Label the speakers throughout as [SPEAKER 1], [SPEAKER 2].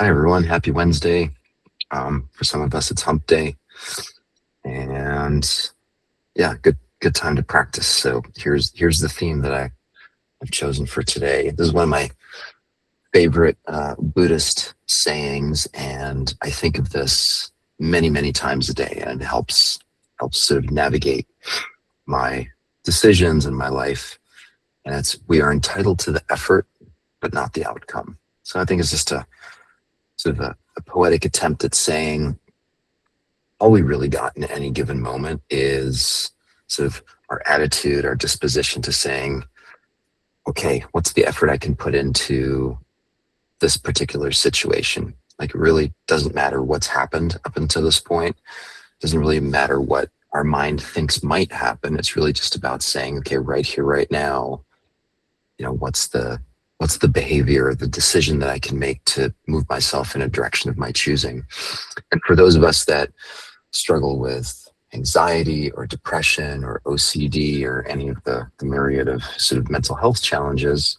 [SPEAKER 1] Hi everyone, happy Wednesday. For some of us, it's hump day, and yeah, good time to practice. So here's the theme that I've chosen for today. This is one of my favorite Buddhist sayings, and I think of this many times a day, and it helps sort of navigate my decisions in my life. And it's, we are entitled to the effort, but not the outcome. So I think it's just a sort of a poetic attempt at saying all we really got in any given moment is sort of our attitude, our disposition to saying, okay, what's the effort I can put into this particular situation? Like, it really doesn't matter what's happened up until this point. It doesn't really matter what our mind thinks might happen. It's really just about saying, okay, right here, right now, what's the behavior, the decision that I can make to move myself in a direction of my choosing. And for those of us that struggle with anxiety or depression or OCD or any of the myriad of sort of mental health challenges,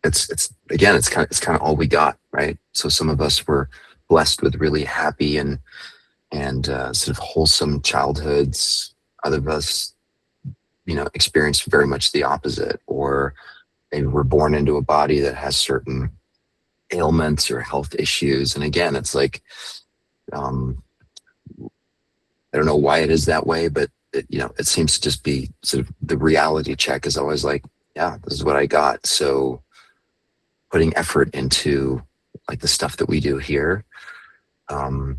[SPEAKER 1] it's again, it's kind of all we got, right? So some of us were blessed with really happy and sort of wholesome childhoods. Other of us, experienced very much the opposite, or maybe we're born into a body that has certain ailments or health issues. And again, it's like, I don't know why it is that way, but it seems to just be sort of the reality check is always like, yeah, this is what I got. So putting effort into like the stuff that we do here, and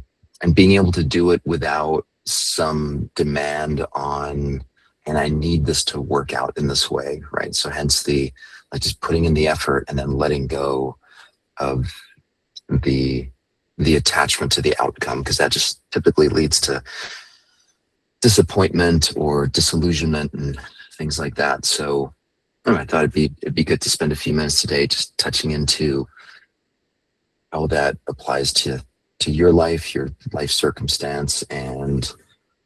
[SPEAKER 1] being able to do it without some demand on, and I need this to work out in this way, right? So hence the, like, just putting in the effort and then letting go of the attachment to the outcome, because that just typically leads to disappointment or disillusionment and things like that. So I thought it'd be good to spend a few minutes today just touching into how that applies to your life circumstance, and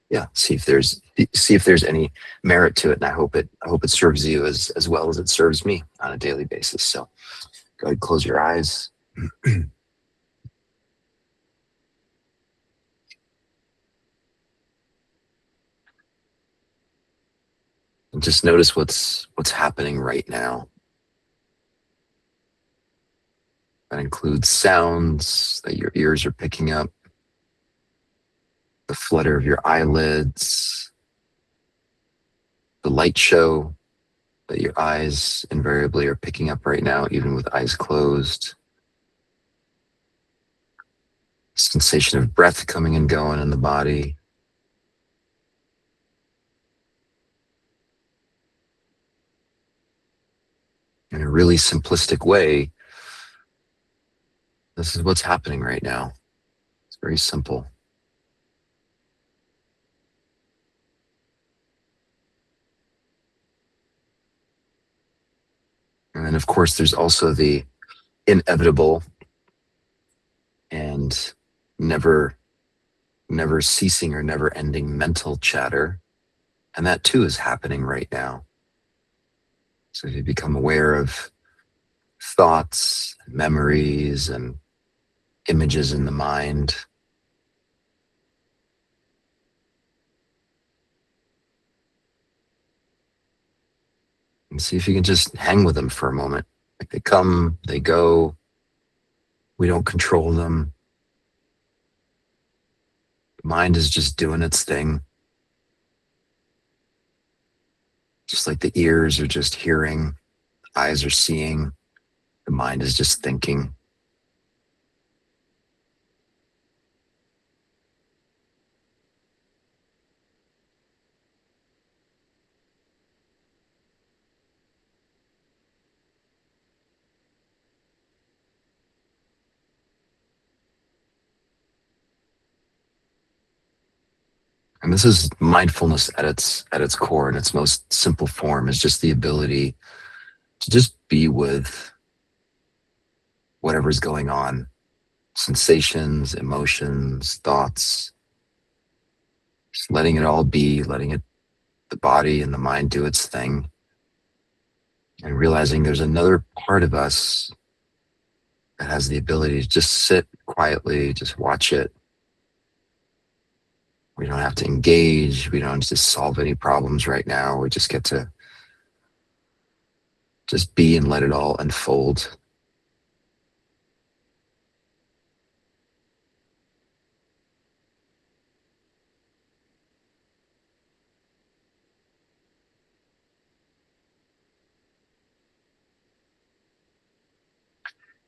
[SPEAKER 1] yeah, see if there's any merit to it. And I hope it serves you as well as it serves me on a daily basis. So go ahead, close your eyes. And just notice what's happening right now. That includes sounds that your ears are picking up, the flutter of your eyelids, the light show that your eyes invariably are picking up right now, even with eyes closed. Sensation of breath coming and going in the body. In a really simplistic way, this is what's happening right now. It's very simple. And then, of course, there's also the inevitable and never ceasing or never ending mental chatter. And that too is happening right now. So if you become aware of thoughts, memories, and images in the mind, and see if you can just hang with them for a moment. Like, they come, they go. We don't control them. The mind is just doing its thing. Just like the ears are just hearing, the eyes are seeing, the mind is just thinking. And this is mindfulness at its core, in its most simple form, is just the ability to just be with whatever's going on, sensations, emotions, thoughts, just letting it all be, the body and the mind do its thing, and realizing there's another part of us that has the ability to just sit quietly, just watch it. We don't have to engage. We don't have to solve any problems right now. We just get to just be and let it all unfold.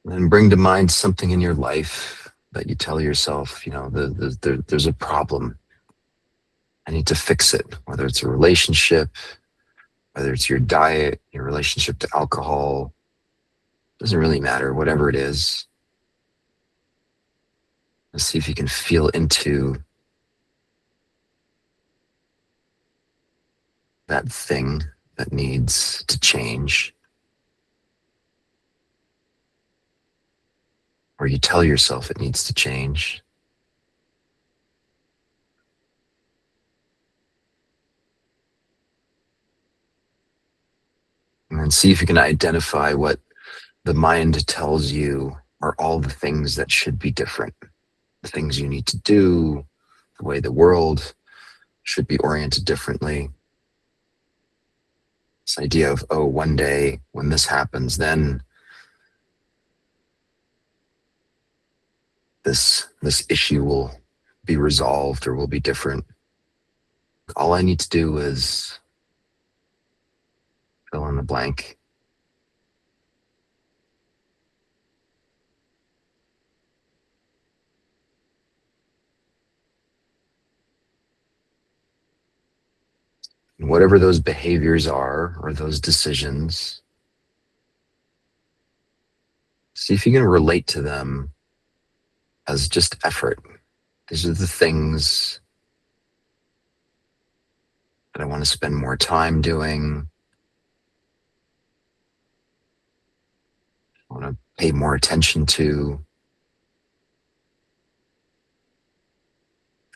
[SPEAKER 1] And then bring to mind something in your life that you tell yourself, there's a problem. I need to fix it, whether it's a relationship, whether it's your diet, your relationship to alcohol, doesn't really matter, whatever it is. Let's see if you can feel into that thing that needs to change. Or you tell yourself it needs to change. And then see if you can identify what the mind tells you are all the things that should be different. The things you need to do, the way the world should be oriented differently. This idea of, oh, one day when this happens, then this issue will be resolved or will be different. All I need to do is fill in the blank. And whatever those behaviors are or those decisions, see if you can relate to them as just effort. These are the things that I want to spend more time doing. I want to pay more attention to.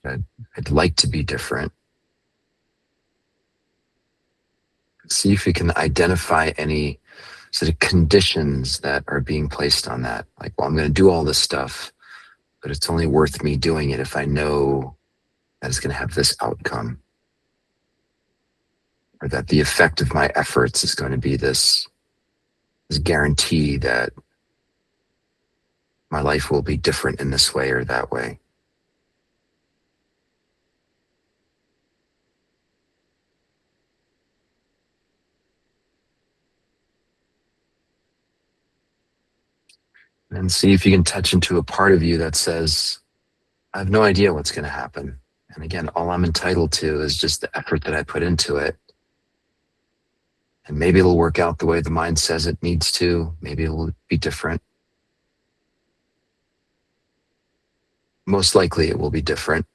[SPEAKER 1] I'd like to be different. See if you can identify any sort of conditions that are being placed on that. Like, well, I'm going to do all this stuff, but it's only worth me doing it if I know that it's going to have this outcome, or that the effect of my efforts is going to be this guarantee that my life will be different in this way or that way. And see if you can touch into a part of you that says, I have no idea what's going to happen. And again, all I'm entitled to is just the effort that I put into it. And maybe it'll work out the way the mind says it needs to. Maybe it'll be different. Most likely it will be different.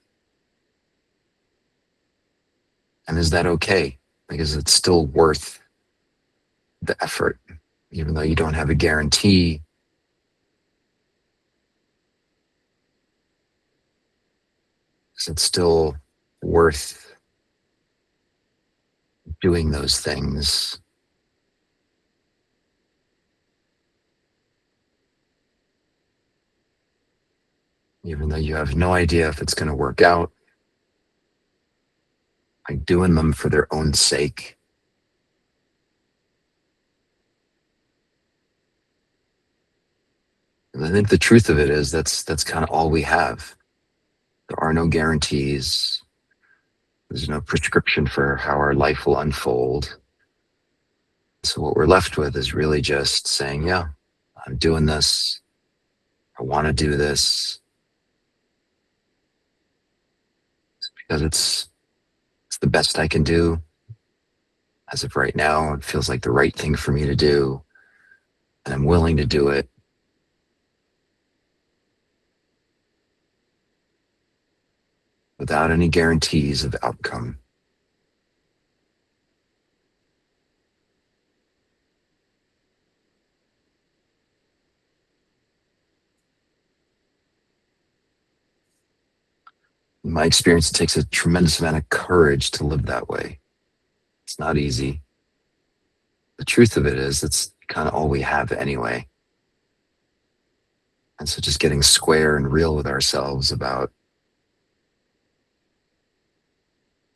[SPEAKER 1] And is that okay? Because it's still worth the effort, even though you don't have a guarantee. It's still worth doing those things. Even though you have no idea if it's going to work out, like doing them for their own sake. And I think the truth of it is that's kind of all we have. There are no guarantees. There's no prescription for how our life will unfold. So what we're left with is really just saying, yeah, I'm doing this. I want to do this. Because it's the best I can do. As of right now, it feels like the right thing for me to do. And I'm willing to do it. Without any guarantees of outcome. In my experience, it takes a tremendous amount of courage to live that way. It's not easy. The truth of it is, it's kind of all we have anyway. And so just getting square and real with ourselves about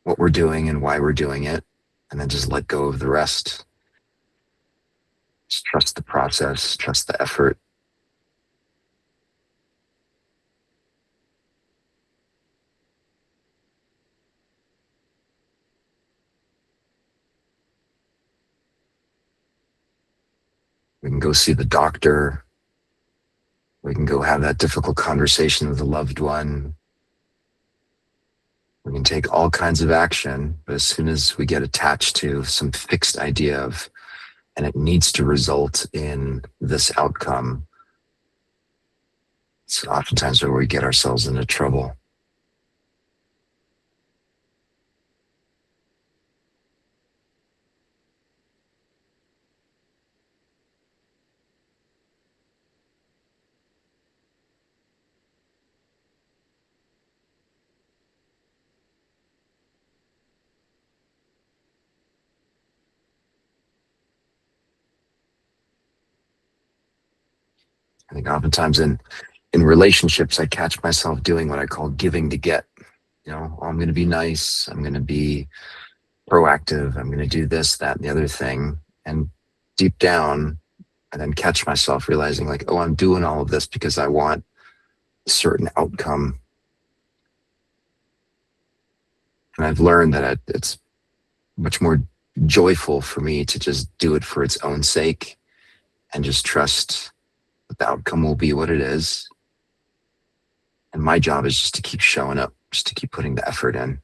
[SPEAKER 1] what we're doing and why we're doing it, and then just let go of the rest. Just trust the process, trust the effort. We can go see the doctor. We can go have that difficult conversation with a loved one. We can take all kinds of action, but as soon as we get attached to some fixed idea of, and it needs to result in this outcome, it's oftentimes where we get ourselves into trouble. I think oftentimes in relationships, I catch myself doing what I call giving to get. You know, oh, I'm going to be nice. I'm going to be proactive. I'm going to do this, that, and the other thing. And deep down, I then catch myself realizing like, oh, I'm doing all of this because I want a certain outcome. And I've learned that it's much more joyful for me to just do it for its own sake and just trust that the outcome will be what it is. And my job is just to keep showing up, just to keep putting the effort in.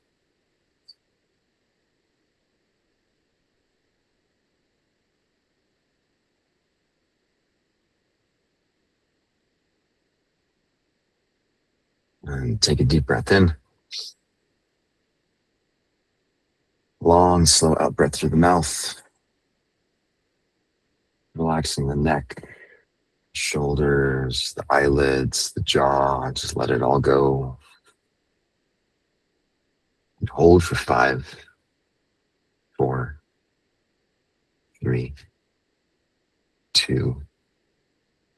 [SPEAKER 1] And take a deep breath in. Long, slow out breath through the mouth. Relaxing the neck, shoulders, the eyelids, the jaw. Just let it all go. And hold for 5, 4, 3, 2,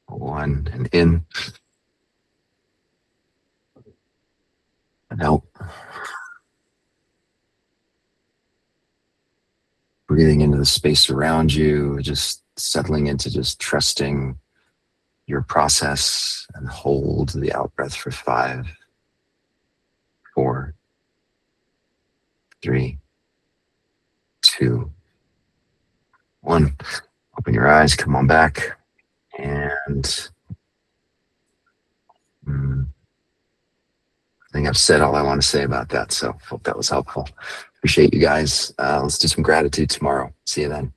[SPEAKER 1] 1. And in and out. Breathing into the space around you, just settling into just trusting your process, and hold the out breath for 5, 4, 3, 2, 1. Open your eyes, come on back. And I think I've said all I want to say about that. So hope that was helpful. Appreciate you guys. Let's do some gratitude tomorrow. See you then.